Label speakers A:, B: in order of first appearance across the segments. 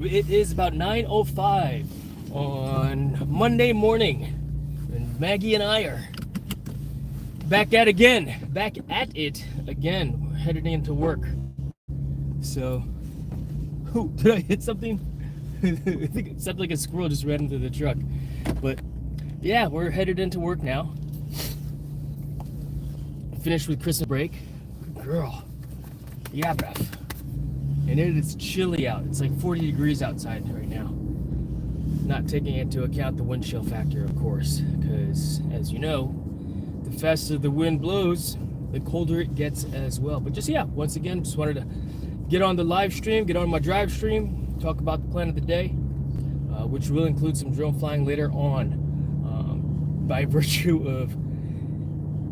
A: It is about 9:05 on Monday morning, and Maggie and I are back at it again. We're headed into work. So, did I hit something? I think it sounded like a squirrel just ran into the truck. But yeah, we're headed into work now. Finished with Christmas break. Good girl. Yeah, bruh. And it is chilly out. It's like 40 degrees outside right now. Not taking into account the wind chill factor, of course, because as you know, the faster the wind blows, the colder it gets as well. But once again, just wanted to get on the live stream, get on my DriveStream, talk about the plan of the day, which will include some drone flying later on, by virtue of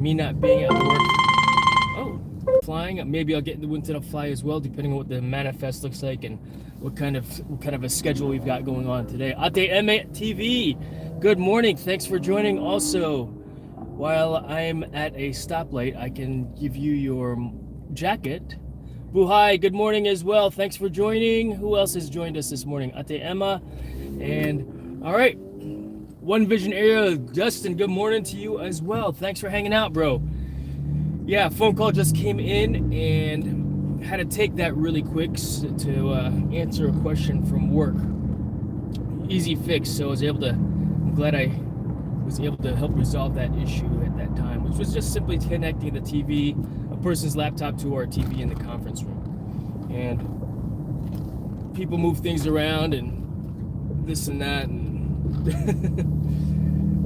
A: me not being at work. Flying. Maybe I'll get in the wind tunnel fly as well, depending on what the manifest looks like and what kind of a schedule we've got going on today. Ate Eme TV, good morning. Thanks for joining. Also, while I'm at a stoplight, I can give you your jacket. Buhai, good morning as well. Thanks for joining. Who else has joined us this morning? Ate Emma. And all right, One Vision Area, Justin, good morning to you as well. Thanks for hanging out, bro. Yeah, phone call just came in and had to take that really quick to answer a question from work. Easy fix, so I'm glad I was able to help resolve that issue at that time, which was just simply connecting the TV, a person's laptop to our TV in the conference room. And people move things around and this and that, and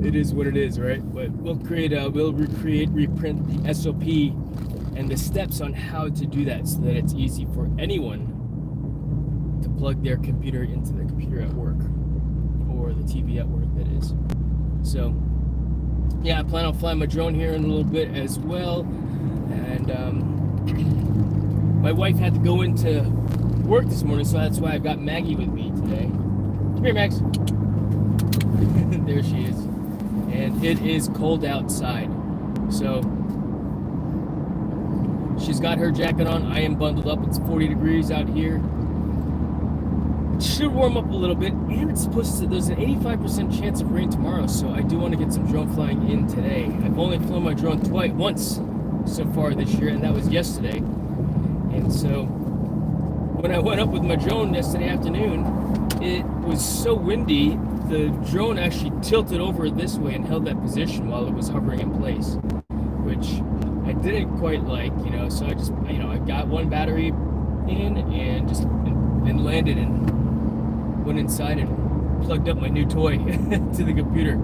A: it is what it is, right? But we'll reprint the SOP and the steps on how to do that so that it's easy for anyone to plug their computer into the computer at work, or the TV at work, that is. So yeah, I plan on flying my drone here in a little bit as well. And my wife had to go into work this morning, so that's why I've got Maggie with me today. Come here, Max. There she is. And it is cold outside, so she's got her jacket on. I am bundled up. It's 40 degrees out here. It should warm up a little bit, and it's supposed to. There's an 85% chance of rain tomorrow, so I do want to get some drone flying in today. I've only flown my drone once so far this year, and that was yesterday. And so when I went up with my drone yesterday afternoon, it was so windy. The drone actually tilted over this way and held that position while it was hovering in place, which I didn't quite like, so I just, I got one battery in and landed and went inside and plugged up my new toy to the computer.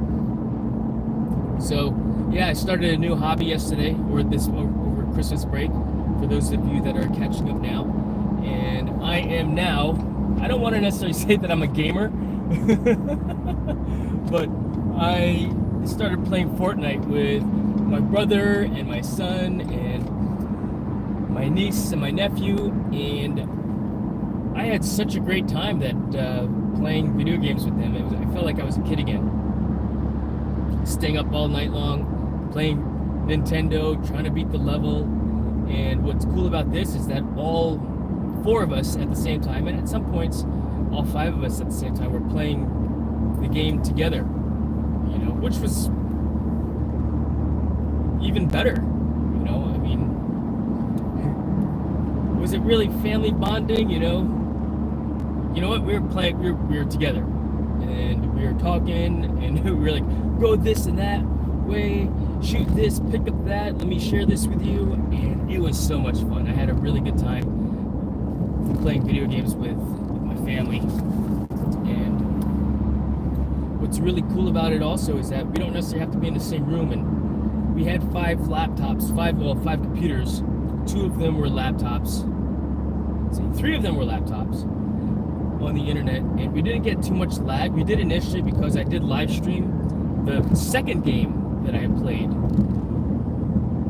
A: So yeah, I started a new hobby yesterday, or over Christmas break, for those of you that are catching up now. And I am now, I don't want to necessarily say that I'm a gamer, but I started playing Fortnite with my brother and my son and my niece and my nephew, and I had such a great time that playing video games with them. I felt like I was a kid again, staying up all night long, playing Nintendo, trying to beat the level. And what's cool about this is that all four of us at the same time, and at some points all five of us at the same time, were playing the game together, which was even better. I mean, was it really family bonding? You know what, we were together, and we were talking, and we were like, go this and that way, shoot this, pick up that, let me share this with you. And it was so much fun. I had a really good time playing video games with my family. And what's really cool about it also is that we don't necessarily have to be in the same room. And we had five computers. Two of them were laptops. Three of them were laptops on the internet, and we didn't get too much lag. We did initially, because I did live stream the second game that I had played,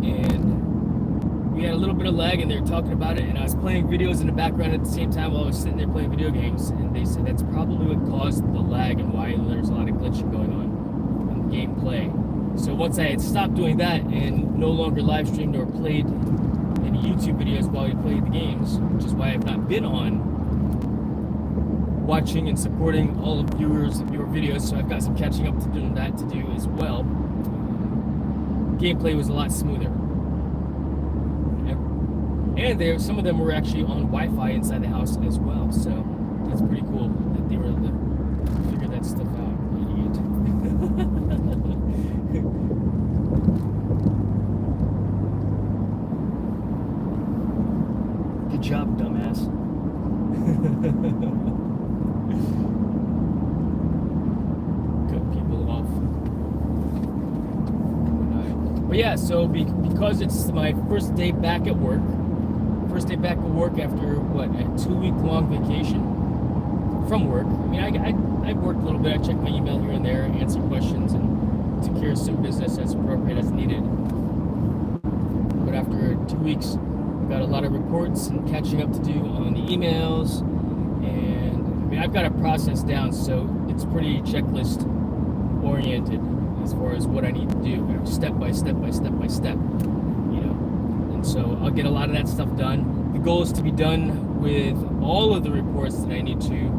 A: and we had a little bit of lag, and they were talking about it, and I was playing videos in the background at the same time while I was sitting there playing video games, and they said that's probably what caused the lag and why there's a lot of glitching going on in the gameplay. So once I had stopped doing that and no longer live streamed or played any YouTube videos while we played the games, which is why I've not been on watching and supporting all of your videos. So I've got some catching up to do as well. Gameplay was a lot smoother, and some of them were actually on Wi-Fi inside the house as well. So that's pretty cool that they were able to figure that stuff out. Idiot. Good job, dumbass. Cut people off. But yeah, so because it's my first day back at work, after what, a 2-week-long vacation from work. I mean, I worked a little bit. I checked my email here and there, answered questions, and took care of some business as appropriate as needed. But after 2 weeks, I've got a lot of reports and catching up to do on the emails, and I mean, I've got a process down, so it's pretty checklist oriented as far as what I need to do, step by step, you know. And so I'll get a lot of that stuff done. The goal is to be done with all of the reports that I need to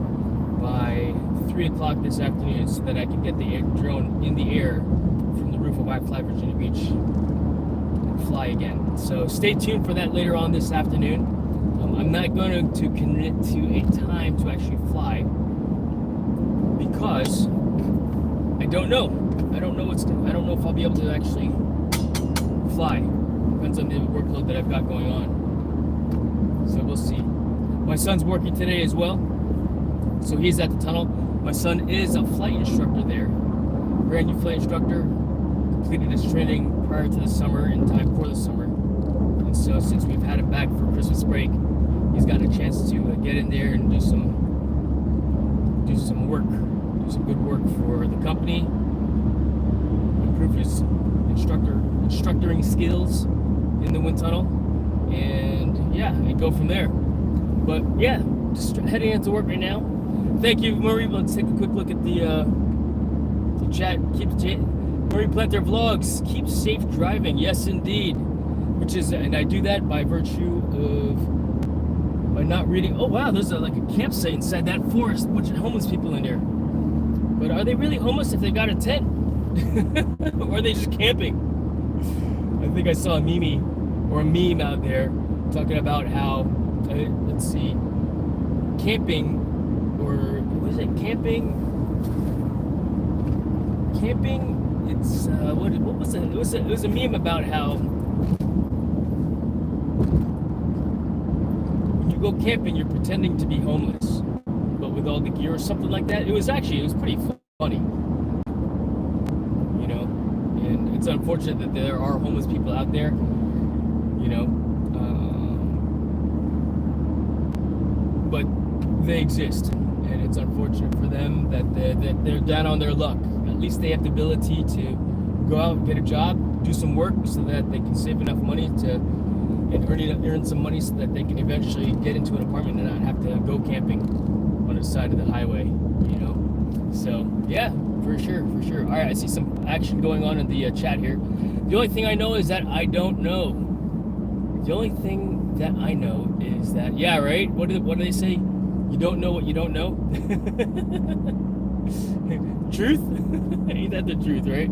A: by 3 o'clock this afternoon, so that I can get the drone in the air from the roof of iFly Virginia Beach and fly again. So stay tuned for that later on this afternoon. I'm not going to commit to a time to actually fly because I don't know. I don't know if I'll be able to actually fly. Depends on the workload that I've got going on. So we'll see. My son's working today as well, so he's at the tunnel. My son is a flight instructor there, brand new flight instructor. Completed his training prior to the summer, in time for the summer. And so since we've had him back for Christmas break, he's got a chance to get in there and do some good work for the company, improve his instructoring skills in the wind tunnel, and yeah, and go from there. But yeah, just heading into work right now. Thank you, Murray. Let's take a quick look at the chat. Murray Planter Vlogs. Keep safe driving. Yes, indeed. And I do that by virtue of not reading. Oh wow, there's like a campsite inside that forest. A bunch of homeless people in there. But are they really homeless if they got a tent? Or are they just camping? I think I saw a meme out there talking about how, let's see, camping, or what is it? Camping, it's, what was it? It was a meme about how when you go camping, you're pretending to be homeless, but with all the gear or something like that. It was pretty funny, you know. And it's unfortunate that there are homeless people out there, you know, but they exist, and it's unfortunate for them that they're down on their luck. At least they have the ability to go out and get a job, do some work, so that they can save enough money and earn some money, so that they can eventually get into an apartment and not have to go camping on the side of the highway, you know. So yeah, for sure. All right, I see some action going on in the chat here. The only thing I know is that I don't know. The only thing that I know is that, yeah, right? What do they say? You don't know what you don't know. Truth? Ain't that the truth, right?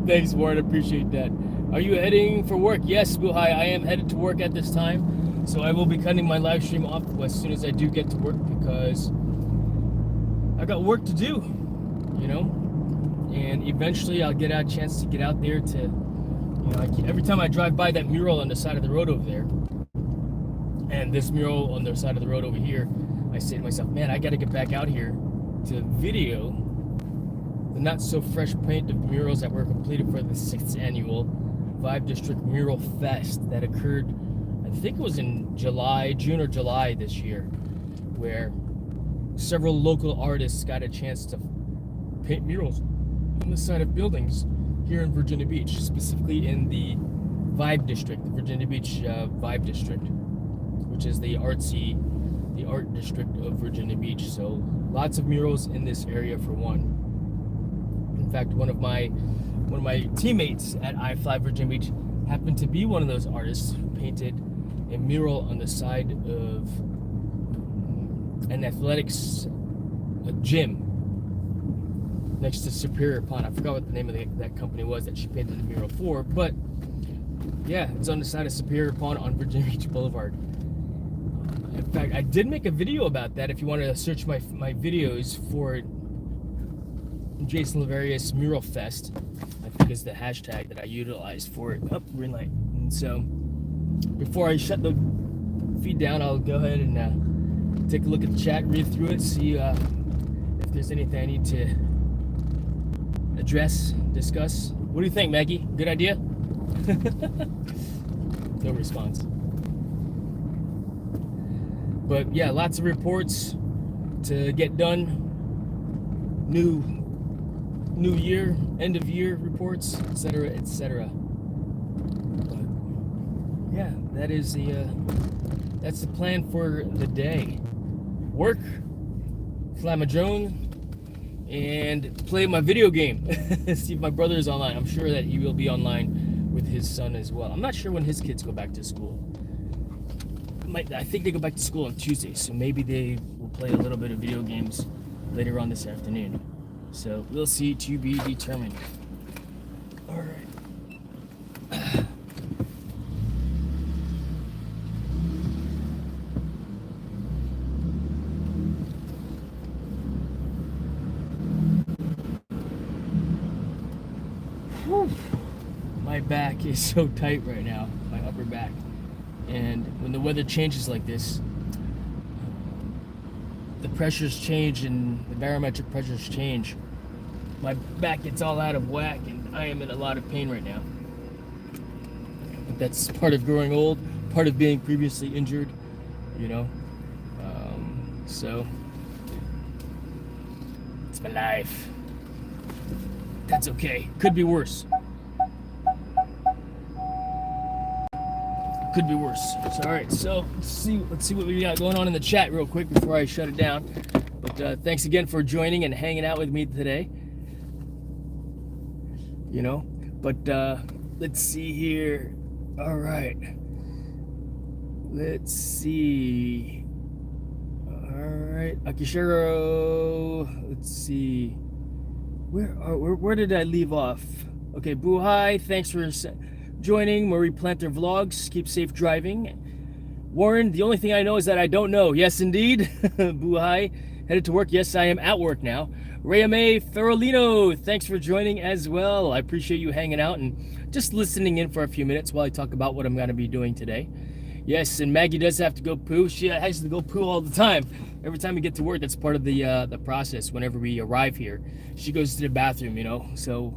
A: Thanks, Warren. Appreciate that. Are you heading for work? Yes, Buhai, I am headed to work at this time. So I will be cutting my live stream off as soon as I do get to work, because I got work to do, you know. And eventually I'll get a chance to get out there to, you know, every time I drive by that mural on the side of the road over there, and this mural on the side of the road over here, I say to myself, man, I got to get back out here to video the not so fresh paint of murals that were completed for the 6th annual Vibe District Mural Fest that occurred, I think it was in June or July this year, where several local artists got a chance to paint murals on the side of buildings here in Virginia Beach, specifically in the Vibe District, the Virginia Beach Vibe District, which is the art district of Virginia Beach. So lots of murals in this area for one. In fact, one of my teammates at iFly Virginia Beach happened to be one of those artists who painted a mural on the side of an athletics a gym next to Superior Pond. I forgot what the name of that company was that she painted the mural for, but yeah, it's on the side of Superior Pond on Virginia Beach Boulevard. In fact, I did make a video about that. If you want to search my videos for Jason Laverius Mural Fest, I think is the hashtag that I utilized for it. Oh, green light. And so, before I shut the feed down, I'll go ahead and take a look at the chat, read through it, see if there's anything I need to address, discuss. What do you think, Maggie? Good idea? No response. But yeah, lots of reports to get done. New year, end of year reports, etc., etc. But yeah, that's the plan for the day. Work, Flamma Joan, and play my video game. See if my brother is online. I'm sure that he will be online with his son as well. I'm not sure when his kids go back to school. I think they go back to school on Tuesday, so maybe they will play a little bit of video games later on this afternoon. So we'll see, to be determined. All right. Whew. My back is so tight right now, my upper back. And when the weather changes like this, the pressures change and the barometric pressures change. My back gets all out of whack and I am in a lot of pain right now. But that's part of growing old, part of being previously injured, you know. So, it's my life. That's okay. Could be worse. Could be worse. So, all right, so let's see what we got going on in the chat real quick before I shut it down. But thanks again for joining and hanging out with me today. You know, but let's see here. All right, let's see. All right, Akishiro. Let's see. Where did I leave off? Okay, Buhai. Thanks for joining Marie Planter Vlogs. Keep safe driving. Warren, the only thing I know is that I don't know. Yes, indeed. Buhai, headed to work. Yes, I am at work now. Rayame Ferolino, thanks for joining as well. I appreciate you hanging out and just listening in for a few minutes while I talk about what I'm going to be doing today. Yes, and Maggie does have to go poo. She has to go poo all the time. Every time we get to work, that's part of the process. Whenever we arrive here, she goes to the bathroom, you know. So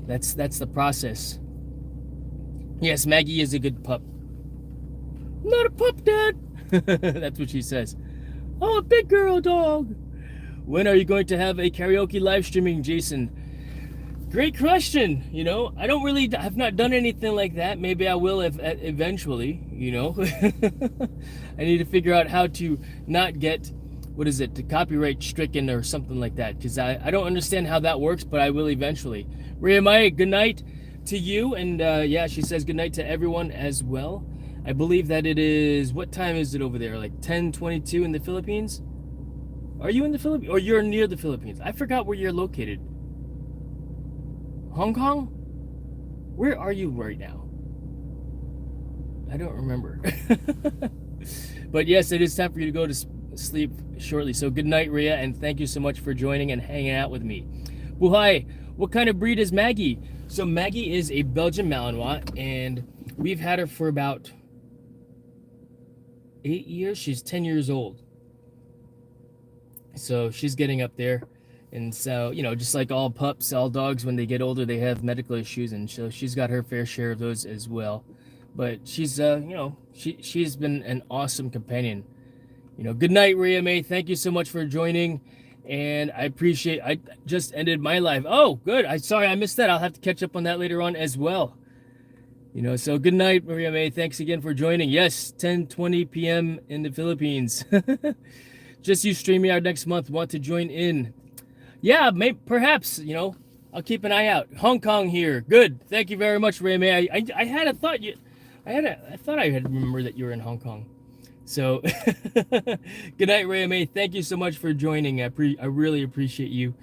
A: that's the process. Yes, Maggie is a good pup. Not a pup, Dad. That's what she says. Oh, a big girl dog. When are you going to have a karaoke live streaming, Jason? Great question. You know, I have not done anything like that. Maybe I will eventually, you know. I need to figure out how to not get, the copyright stricken or something like that. Because I don't understand how that works, but I will eventually. Ria Maya, good night to you. And yeah, she says good night to everyone as well. I believe that it is, what time is it over there? Like 10:22 in the Philippines? Are you in the Philippines? Or you're near the Philippines? I forgot where you're located. Hong Kong? Where are you right now? I don't remember. But yes, it is time for you to go to sleep shortly. So good night, Rhea, and thank you so much for joining and hanging out with me. Buhai, what kind of breed is Maggie? So Maggie is a Belgian Malinois, and we've had her for about 8 years. She's 10 years old. So she's getting up there. And so, you know, just like all pups, all dogs, when they get older, they have medical issues. And so she's got her fair share of those as well. But she's, you know, she's been an awesome companion. You know, good night, Rhea May. Thank you so much for joining. And I just ended my live. Oh, good. Sorry I missed that. I'll have to catch up on that later on as well. You know, so good night, Maria May. Thanks again for joining. Yes, 10:20 p.m. in the Philippines. Just use StreamYard next month. Want to join in? Yeah, perhaps, you know, I'll keep an eye out. Hong Kong here. Good. Thank you very much, Ray May. I thought I had remembered that you were in Hong Kong. So, good night, Ray May. Thank you so much for joining. I really appreciate you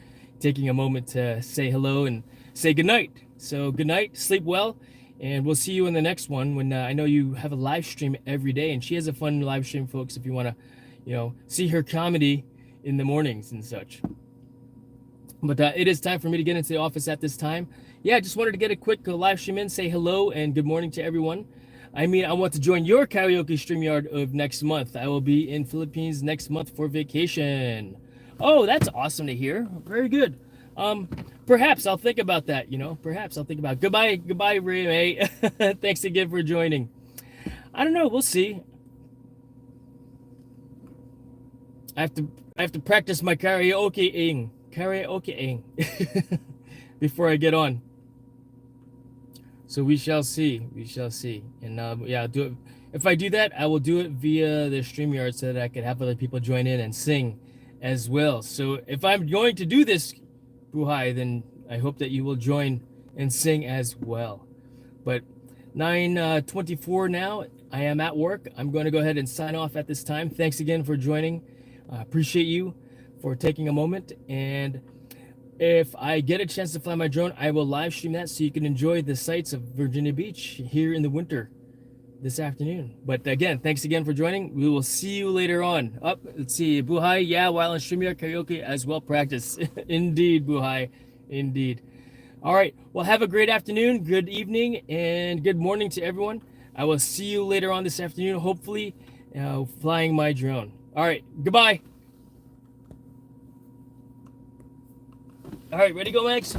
A: taking a moment to say hello and say good night. So, good night, sleep well, and we'll see you in the next one when I know you have a live stream every day, and she has a fun live stream, folks, if you want to, see her comedy in the mornings and such. But it is time for me to get into the office at this time. Yeah, I just wanted to get a quick live stream in, say hello and good morning to everyone. I mean, I want to join your karaoke StreamYard of next month. I will be in Philippines next month for vacation. Oh, that's awesome to hear. Very good. Perhaps I'll think about that, Perhaps I'll think about it. Goodbye, Ray May. Thanks again for joining. I don't know, we'll see. I have to practice my karaoke-ing before I get on. So we shall see. And yeah, I'll do it. If I do that, I will do it via the StreamYard so that I can have other people join in and sing as well. So if I'm going to do this, Buhai, then I hope that you will join and sing as well. But 9:24 now, I am at work. I'm going to go ahead and sign off at this time. Thanks again for joining. I appreciate you for taking a moment, and if I get a chance to fly my drone, I will live stream that so you can enjoy the sights of Virginia Beach here in the winter this afternoon. But again, thanks again for joining. We will see you later on. Let's see. Buhai, yeah, while in StreamYard karaoke as well practice. Indeed, Buhai. Indeed. All right. Well, have a great afternoon, good evening, and good morning to everyone. I will see you later on this afternoon, hopefully flying my drone. All right. Goodbye. All right, ready to go, Max?